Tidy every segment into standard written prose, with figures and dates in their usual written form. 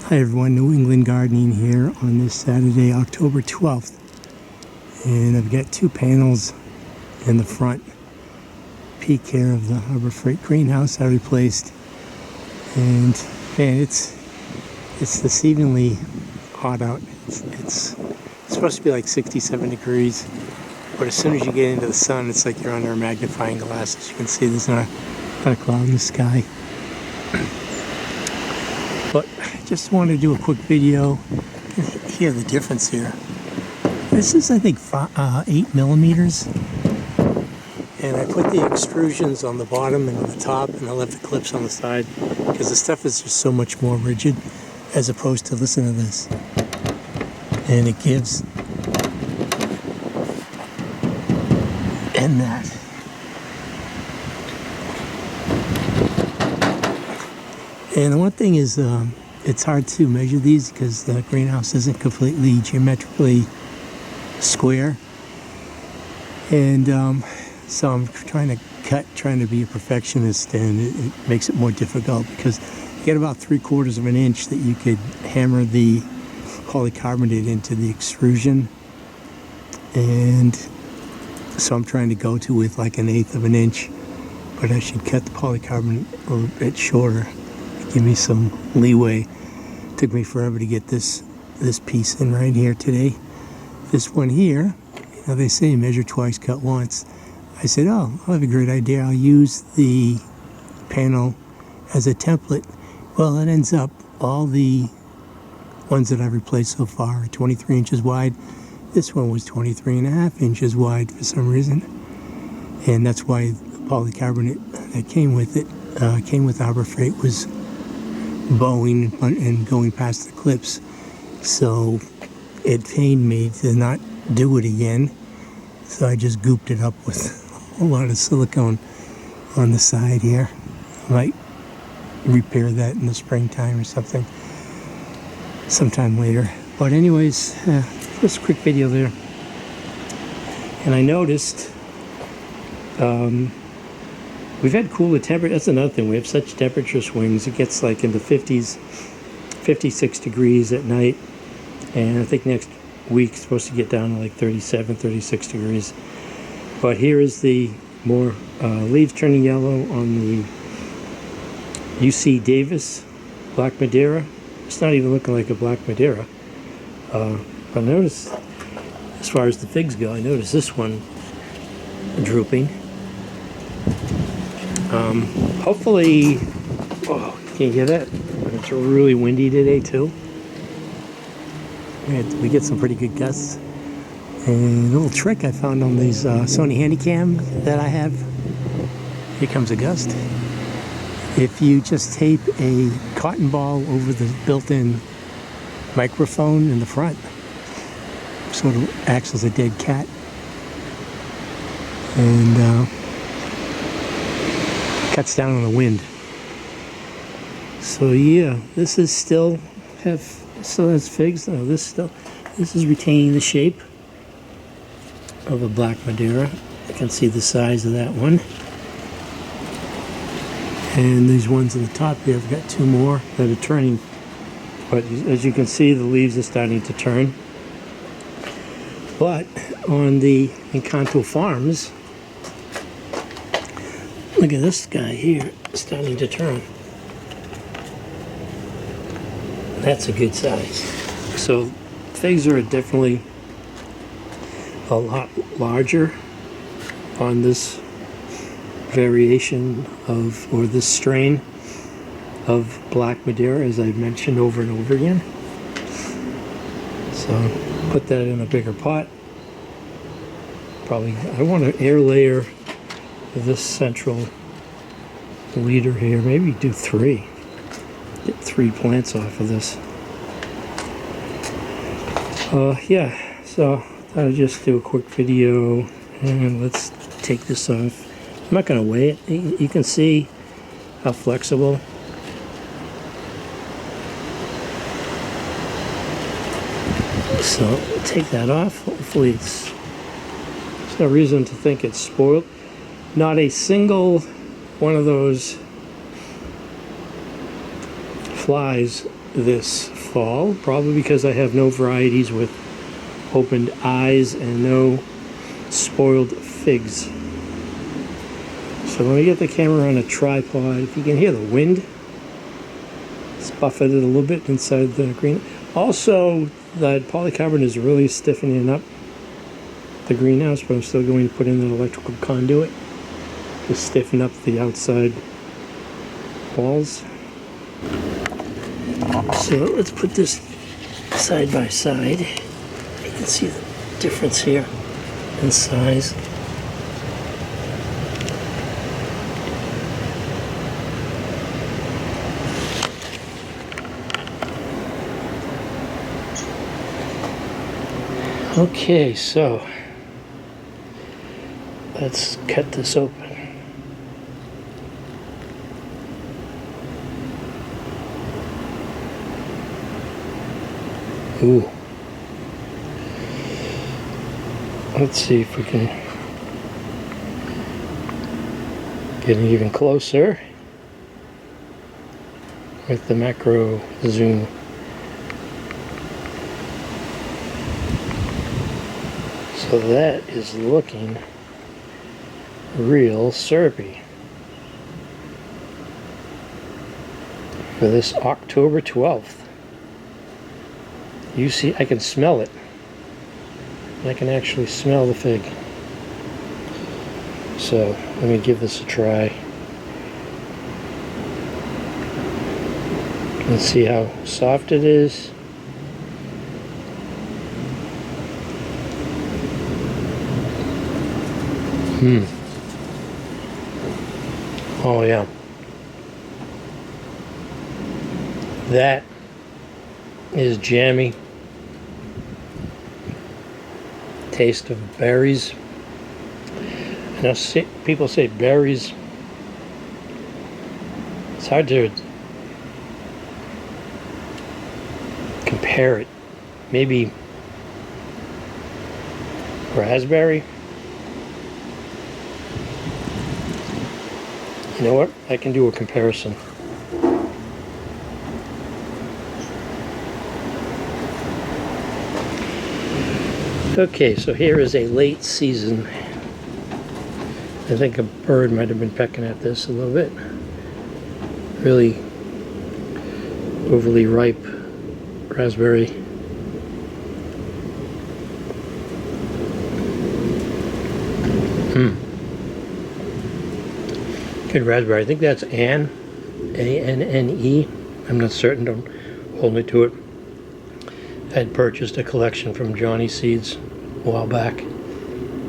Hi everyone, New England Gardening here on this Saturday, October 12th. And I've got two panels in the front. Peak here of the Harbor Freight greenhouse I replaced. And man, it's deceivingly hot out. It's supposed to be like 67 degrees. But as soon as you get into the sun, it's like you're under a magnifying glass. As you can see, there's not a cloud in the sky. But I just wanted to do a quick video. Hear the difference here. This is, I think, 8 millimeters. And I put the extrusions on the bottom and on the top, and I left the clips on the side because the stuff is just so much more rigid as opposed to, listen to this. And it gives, and that. And the one thing is, it's hard to measure these because the greenhouse isn't completely geometrically square. And so I'm trying to be a perfectionist, and it makes it more difficult because you get about 3/4 of an inch that you could hammer the polycarbonate into the extrusion. And so I'm trying to go to with like 1/8 of an inch, but I should cut the polycarbonate a little bit shorter. Give me some leeway. Took me forever to get this piece in right here today. This one here, you know, they say measure twice, cut once. I said, oh, I have a great idea. I'll use the panel as a template. Well, it ends up all the ones that I've replaced so far are 23 inches wide. This one was 23.5 inches wide for some reason. And that's why the polycarbonate that came with it, came with Harbor Freight, was bowing and going past the clips. So it pained me to not do it again. So I just gooped it up with a lot of silicone on the side here. I might repair that in the springtime or something sometime later. But anyways, just a quick video there. And I noticed we've had cooler temperatures. That's another thing. We have such temperature swings. It gets like in the 50s, 56 degrees at night. And I think next week it's supposed to get down to like 37, 36 degrees. But here is the more leaves turning yellow on the UC Davis Black Madeira. It's not even looking like a Black Madeira. But notice, as far as the figs go, I noticed this one drooping. Hopefully, oh, can you hear that? It's really windy today too. We get some pretty good gusts. And a little trick I found on these Sony Handycam that I have. Here comes a gust. If you just tape a cotton ball over the built-in microphone in the front, sort of acts as a dead cat. And cuts down on the wind. So yeah, this is still has figs. No, this is retaining the shape of a Black Madeira. You can see the size of that one. And these ones on the top here, I've got two more that are turning. But as you can see, the leaves are starting to turn. But on the Encanto Farms, look at this guy here, starting to turn. That's a good size. So figs are definitely a lot larger on this variation of, or this strain of Black Madeira, as I've mentioned over and over again. So put that in a bigger pot. Probably, I want to air layer this central leader here. Maybe do 3. Get 3 plants off of this. Yeah, so I thought I'd just do a quick video, and let's take this off. I'm not going to weigh it. You can see how flexible. So take that off. Hopefully there's no reason to think it's spoiled. Not a single one of those flies this fall, probably because I have no varieties with opened eyes and no spoiled figs. So let me get the camera on a tripod. If you can hear the wind, it's buffeted a little bit inside the green. Also, that polycarbonate is really stiffening up the greenhouse, but I'm still going to put in an electrical conduit to stiffen up the outside walls. So let's put this side by side. You can see the difference here in size. Okay, so let's cut this open. Ooh. Let's see if we can get even closer with the macro zoom. So that is looking real syrupy for this October 12th. You see, I can smell it. I can actually smell the fig. So let me give this a try and see how soft it is. Oh yeah. That is jammy. Taste of berries. I know people say berries. It's hard to compare it. Maybe raspberry. You know what? I can do a comparison. Okay, so here is a late season. I think a bird might have been pecking at this a little bit. Really overly ripe raspberry. Good raspberry. I think that's Anne, A-N-N-E. I'm not certain, don't hold me to it. I had purchased a collection from Johnny Seeds a while back.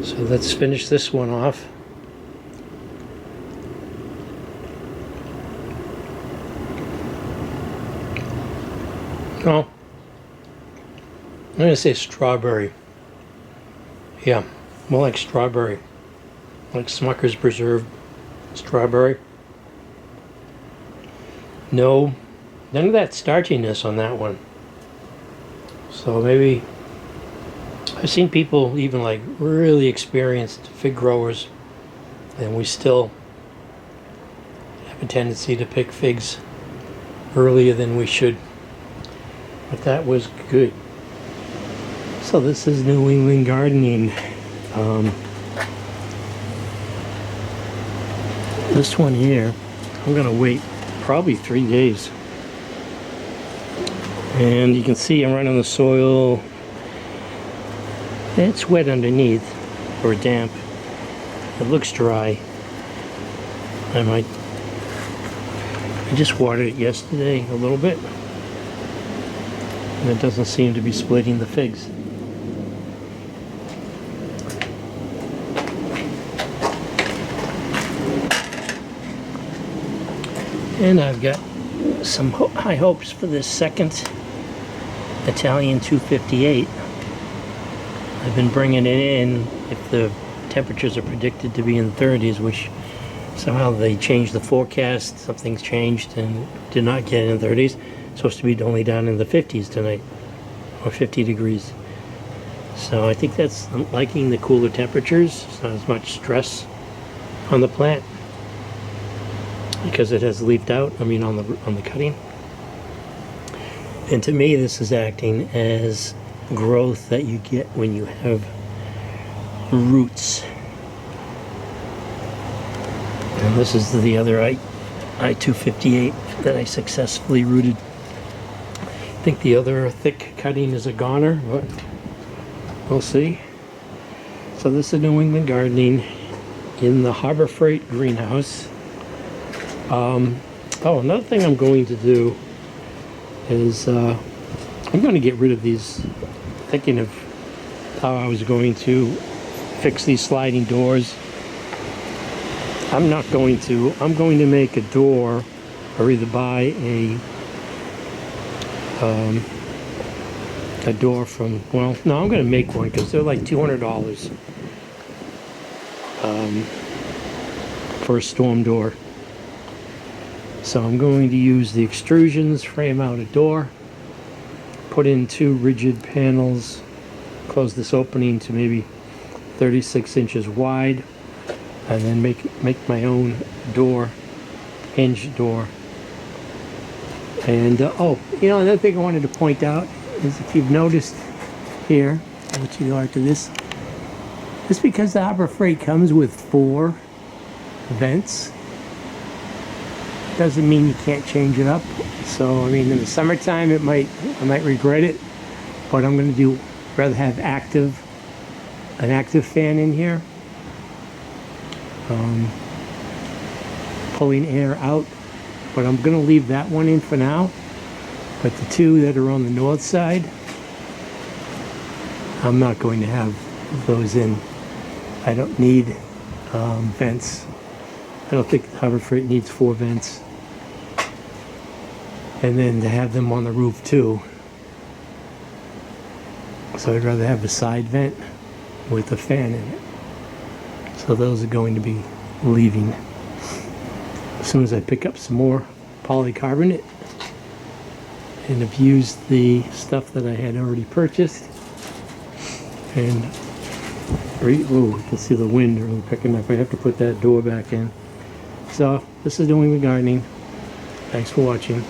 So let's finish this one off. Oh, I'm going to say strawberry. Yeah, more like strawberry. Like Smucker's Preserved strawberry. No, none of that starchiness on that one. So maybe I've seen people, even like really experienced fig growers, and we still have a tendency to pick figs earlier than we should. But that was good. So this is New England gardening. This one here, I'm gonna wait probably 3 days. And you can see I'm right on the soil. It's wet underneath, or damp. It looks dry. I just watered it yesterday a little bit. And it doesn't seem to be splitting the figs. And I've got some high hopes for this second Italian 258. I've been bringing it in if the temperatures are predicted to be in the 30s, which somehow they changed the forecast. Something's changed and did not get in the 30s. It's supposed to be only down in the 50s tonight, or 50 degrees. So I think that's, I'm liking the cooler temperatures. It's not as much stress on the plant because it has leafed out. I mean, on the cutting. And to me, this is acting as growth that you get when you have roots. And this is the other I-258 that I successfully rooted. I think the other thick cutting is a goner, but we'll see. So this is New England gardening in the Harbor Freight greenhouse. Oh, another thing I'm going to do is I'm going to get rid of these, thinking of how I was going to fix these sliding doors. I'm not going to. I'm going to make a door, or either buy a door from, well, no, I'm going to make one because they're like $200 for a storm door. So I'm going to use the extrusions, frame out a door, put in 2 rigid panels, close this opening to maybe 36 inches wide, and then make my own door, hinge door. And oh, you know, another thing I wanted to point out is, if you've noticed here, I'll let you go after this. Just because the Harbor Freight comes with 4 vents doesn't mean you can't change it up. So I mean, in the summertime I might regret it, but I'm going to rather have an active fan in here, pulling air out. But I'm going to leave that one in for now. But the 2 that are on the north side, I'm not going to have those in. I don't need vents. I don't think Harbor Freight needs 4 vents. And then to have them on the roof too. So I'd rather have a side vent with a fan in it. So those are going to be leaving. As soon as I pick up some more polycarbonate and have used the stuff that I had already purchased, and you can see the wind really picking up. I have to put that door back in. So this is New England Gardening. Thanks for watching.